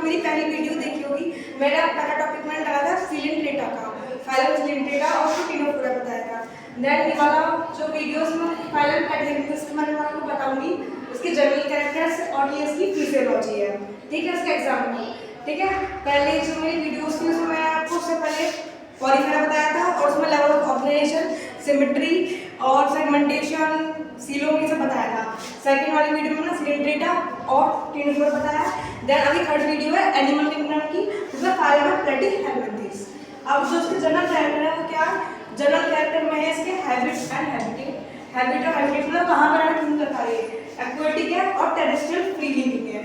मेरी पहली वीडियो देखी होगी, मेरा पहला टॉपिक मैंने डाला था सिलिंड्रेटा का, फाइलम सिलिंड्रेटा और टिनोफोरा बताया था। देन ये वाला जो वीडियोस में फाइलम कैटेगरीज मैंने आपको बताऊंगी, उसके जनरल कैरेक्टर्स और ये इसकी फिजियोलॉजी है, ठीक है, इसका एग्जाम्पल, ठीक है। पहले जो मेरी वीडियोस थी उसमें मैं आपको उससे पहले पॉलीफेरा बताया था और उसमें लेवल ऑफ ऑर्गेनाइजेशन, सिमेट्री और सेगमेंटेशन, सीलोम ये सब बताया था। सेकंड वाली वीडियो में ना सिलिंड्रेटा और टिनोफोरा बताया। देन अभी थर्ड वीडियो है एनिमल किंगडम की, उसमें फाइलम है प्लेटिहेल्मिंथेस। अब जो इसके जनरल कैरेक्टर है वो क्या है? जनरल कैरेक्टर में है इसके हैबिट एंड हैबिटेट। हैबिट और हैबिटेट मतलब कहाँ पर रहना पसंद करता है, एक्वेटिक है और टेरेस्ट्रियल फ्री लिविंग है।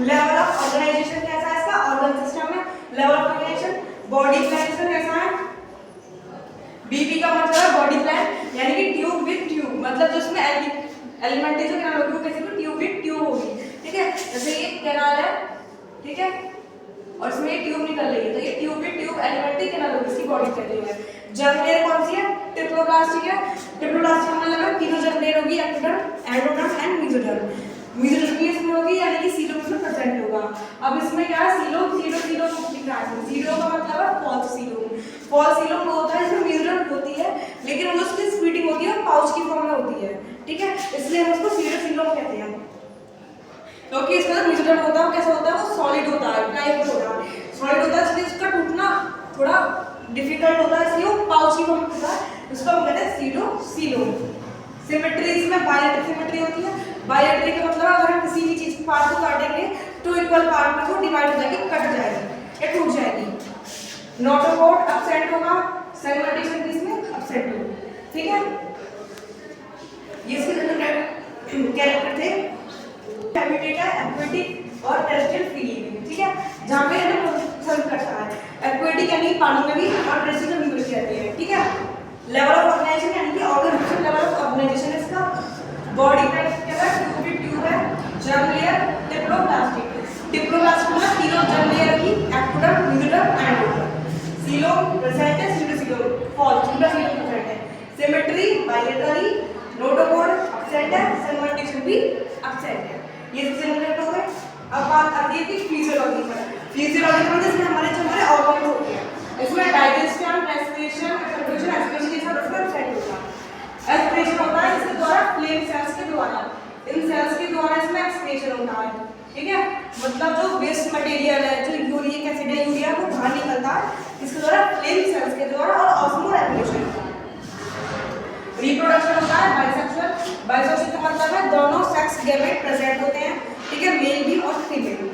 लेवल ऑफ ऑर्गेनाइजेशन कैसा है इसका? ऑर्गन सिस्टम में level of organisation. Body plan कैसा है? बीपी का मतलब है बॉडी प्लान, यानी कि ट्यूब विद ट्यूब, मतलब जो उसमें एलिमेंटेशन कैनाल होगी वो कैसे होगी? ट्यूब विद ट्यूब होगी, ठीक है। जैसे ये कैनाल है, ठीक है, और इसमें ये ट्यूब निकल रही है, तो ये ट्यूब विद ट्यूब एलिमेंटेशन कैनाल होगी, इसकी बॉडी चल रही है। जर्म लेयर कौन सी है? ट्रिप्लोब्लास्ट, ठीक है। ट्रिप्लोब्लास्ट का मतलब है तीनों जर्म लेयर होगी, ectoderm, endoderm and mesoderm. Mesoderm भी इसमें होगी, यानी कि सीलोम इसमें प्रेजेंट होगा। अब इसमें क्या है? सीलोम दिख रहा है। सीलो का मतलब है फॉल्स सीलोम। फॉल्स सीलोम वो होता है जिसमें मेसोडर्म होती है, लेकिन वो उसकी स्प्लिटिंग होती है और पाउच की फॉर्म में होती है, ठीक है, इसलिए हम उसको सीलोम कहते हैं। क्योंकि इसमें जो मेसोडर्म होता है वो कैसा होता है? वो सॉलिड होता है, टाइप होता है, सॉलिड होता है, इसलिए उसका टूटना थोड़ा डिफिकल्ट होता है, इसलिए वो पाउच की फॉर्म में होता है, इसको हम कहते हैं सीलोम। सिमेट्री, इसमें बायलेटरल सिमेट्री होती है। बायलेटरल का मतलब अगर हम किसी भी चीज पार्ट को काटेंगे तो इक्वल पार्ट में वो डिवाइड हो जाएगी, कट जाएगी या टूट जाएगी। नोटोकोड एब्सेंट होगा, सेगमेंटेशन भी इसमें एब्सेंट होगा, ठीक है। ये इसके जनरल कैरेक्टर थे, हैबिटेट है, एक्वेटिक और टेरेस्ट्रियल फ्री लिविंग, ठीक है। जहां पे हमें सर्व करता है एक्वेटिक यानी पानी में भी और टेरेस्ट्रियल में भी रहती है, ठीक है। लेवल ऑफ ऑर्गेनाइजेशन यानी कि ऑर्गेनाइजेशन, लेवल ऑफ ऑर्गेनाइजेशन इसका बॉडी टाइप क्या है? ट्यूब है, जर्म लेयर, डिप्लोब्लास्टिक। डिप्लोब्लास्ट में तीनों जर्म लेयर की, ectoderm, mesoderm, endoderm. Coelom present है, सीलोम फॉल्स, सीलोम प्रेजेंट है। सिमेट्री बायलेटरली, नोटोकोड एब्सेंट है, सेगमेंटेशन भी एब्सेंट है। ये सिमिलर हो गए। अब बात आती है कि फिजियोलॉजी पर। फिजियोलॉजी में जैसे हमारे ऑर्गन होते हैं, इसमें डाइजेशन, रेस्पिरेशन, कंट्रोल, एस्पिरेशन ये सब इसमें एब्सेंट होता है। एस्पिरेशन होता है इसके द्वारा फ्लेम सेल्स के द्वारा, इन सेल्स के द्वारा इसमें एक्सक्रीशन होता है, ठीक है। मतलब जो वेस्ट मटेरियल है, जो यूरिक एसिड है, यूरिया को बाहर निकलता है इसके द्वारा, फ्लेम सेल्स के द्वारा, और ऑस्मो रेगुलेशन होता है। रिप्रोडक्शन होता है बाइसेक्सुअल। बाइसेक्सुअल का मतलब है दोनों सेक्स गैमेट प्रेजेंट होते हैं, ठीक है, मेल भी और फीमेल।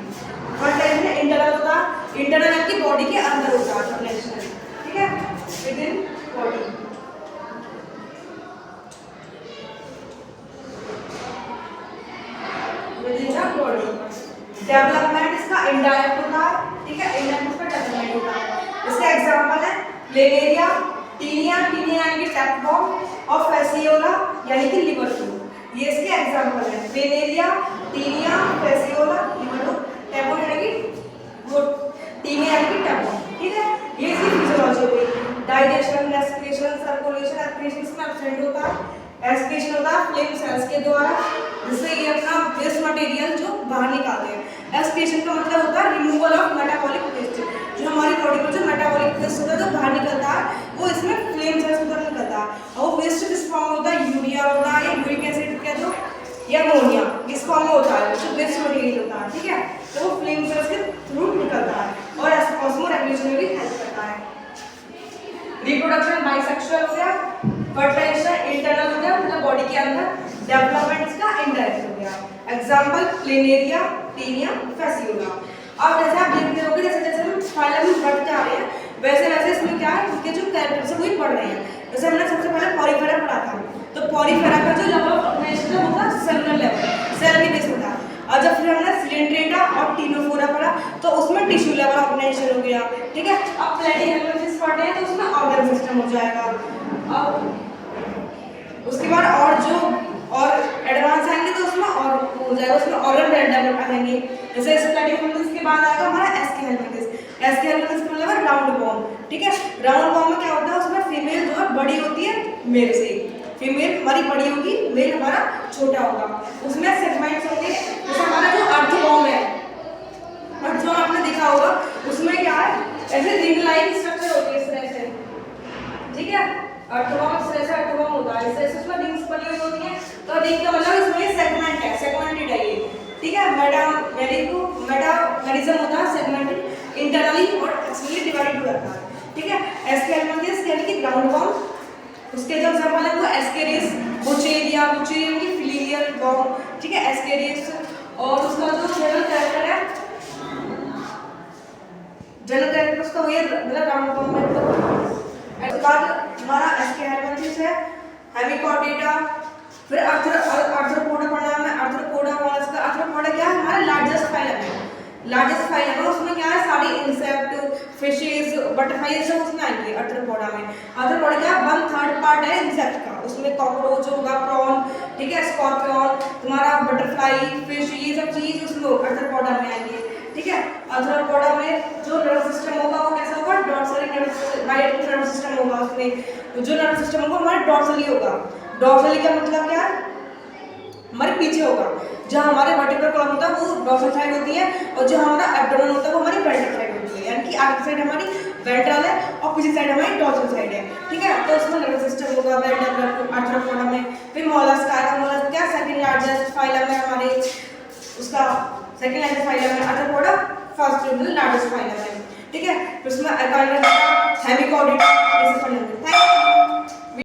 फर्टिलाइजेशन इंटरनल होता है, इंटरनल आपकी बॉडी के अंदर होता है फर्टिलाइजेशन, ठीक है, विद इन बॉडी। डेवलपमेंट इसका इनडायरेक्ट होता है, ठीक है, इनडायरेक्ट इसका डेवलपमेंट होता है। इसका एग्जांपल है प्लेनेरिया, टीनिया, टीनिया यानी कि टैपवॉर्म, और फैसियोला यानी कि लिवर ट्यूब। ये इसके एग्जांपल है, प्लेनेरिया, टीनिया, फैसियोला, लिवर ट्यूब, टैपवॉर्म यानी कि वो टीनिया यानी कि टैपवॉर्म, ठीक है। ये इसकी फिजियोलॉजी हो गई। डाइजेशन, रेस्पिरेशन, सर्कुलेशन, एस्पिरेशन इसमें एब्सेंट होता है। एस्पिरेशन होता है फ्लेम सेल्स के द्वारा, जिससे ये अपना वेस्ट मटेरियल जो बाहर निकालते हैं। एस्पिरेशन का मतलब होता है रिमूवल ऑफ मेटाबॉलिक वेस्ट, जो हमारी बॉडी में जो मेटाबॉलिक वेस्ट होता है जो बाहर निकलता है वो इसमें फ्लेम सेल्स के द्वारा निकलता है। और वो वेस्ट किस फॉर्म में होता है? यूरिया होता है या यूरिक एसिड कह दो या अमोनिया, इस फॉर्म में होता है जो वेस्ट मटेरियल होता है, ठीक है। तो वो फ्लेम सेल्स के थ्रू निकलता है और ऑस्मो रेगुलेशन में भी हेल्प करता है। रिप्रोडक्शन बाइसेक्सुअल हो गया, फर्टिलाइजेशन इंटरनल हो गया मतलब बॉडी के अंदर, डेवलपमेंट इसका इनडायरेक्ट हो गया। Example Planaria, taenia, Fasciola. अब जैसे आप देखते होंगे जैसे जैसे हम फाइलम में बढ़ते जा रहे हैं वैसे वैसे इसमें क्या है, इनके जो कैरेक्टर्स है वही बढ़ रहे हैं। जैसे हमने सबसे पहले पॉलीफेरा पढ़ा था, तो पॉलीफेरा का जो लेवल ऑफ ऑर्गेनाइजेशन होता है सेलुलर लेवल, सेल के बेस होता है। और जब फिर हमने सिलिंड्रेटा और टिनोफोरा पढ़ा तो उसमें टिश्यू लेवल ऑर्गेनाइजेशन हो गया, ठीक है। अब प्लेटिहेल्मिंथेस पढ़ते हैं तो उसमें ऑर्गन सिस्टम हो जाएगा। अब उसके बाद और जो और एडवांस आएंगे तो उसमें और हो जाएगा, उसमें ऑर्गन डेवलप आएंगे। जैसे इस प्लेटिहेल्मिंथेस के बाद आएगा हमारा एस्केहेल्मिंथेस। एस्केहेल्मिंथेस का मतलब है राउंड बॉर्म, ठीक है। राउंड बॉर्म में क्या होता है? उसमें फीमेल जो है बड़ी होती है मेल से, फीमेल हमारी बड़ी होगी, मेल हमारा छोटा होगा। उसमें सेगमेंट्स होंगे, जैसे हमारा जो अर्थ बॉर्म है, अर्थ है। मेटामेरिज्म होता है सेगमेंटेड इंटरनली और एक्सटर्नली डिवाइडेड हो जाता है, ठीक है। एस्केरिस यानी कि ग्राउंड वॉर्म, उसके जो एग्जांपल है वो एस्केरिस, बुचेरिया यानी कि फिलियल वॉर्म, ठीक है, एस्केरिस। और उसका जो जनरल कैरेक्टर है, जनरल कैरेक्टर उसका वही मतलब राउंड वॉर्म में। तो उसके बाद हमारा एस्केरिस है, हेमिकॉर्डेटा, फिर आर्थ्रोपोडा पढ़ना है। आर्थ्रोपोडा क्या है, हमारा लार्जेस्ट फाइलम है। लार्जेस्ट फाइलम है, उसमें क्या है, सारी इंसेक्ट, फिशेस, बटरफ्लाई सब उसमें आएंगे आर्थ्रोपोडा में। आर्थ्रोपोडा क्या 1/3 पार्ट है इंसेक्ट का, उसमें कॉकरोच होगा, प्रॉन, ठीक है, स्कॉर्पियन, तुम्हारा बटरफ्लाई, फिश, ये सब चीज उसमें आर्थ्रोपोडा में आएंगे, ठीक है। आर्थ्रोपोडा में जो नर्व सिस्टम होगा वो कैसा होगा, डॉर्सली नर्व सिस्टम होगा। उसमें जो नर्व सिस्टम होगा हमारा डॉर्सली होगा। डॉर्सली का मतलब क्या है, हमारे पीछे होगा। जहाँ हमारे वर्टिब्रल कॉलम होता है वो डॉर्सल साइड होती है, और जो हमारा एब्डोमेन होता है वो हमारी वेंट्रल साइड होती है, यानी कि आगे साइड हमारी वेंट्रल है और पीछे साइड हमारी डॉर्सल साइड है, ठीक है। तो उसमें नर्वस सिस्टम होगा वेल डेवलप्ड आर्थ्रोपोडा में। फिर मोलस्क आएगा, मोलस्क क्या सेकंड लार्जेस्ट फाइलम है हमारे, उसका सेकंड लार्जेस्ट फाइलम है आर्थ्रोपोडा, फर्स्ट लार्जेस्ट फाइलम है, ठीक है। फिर उसमें हेमिकॉर्डेटा, थैंक यू।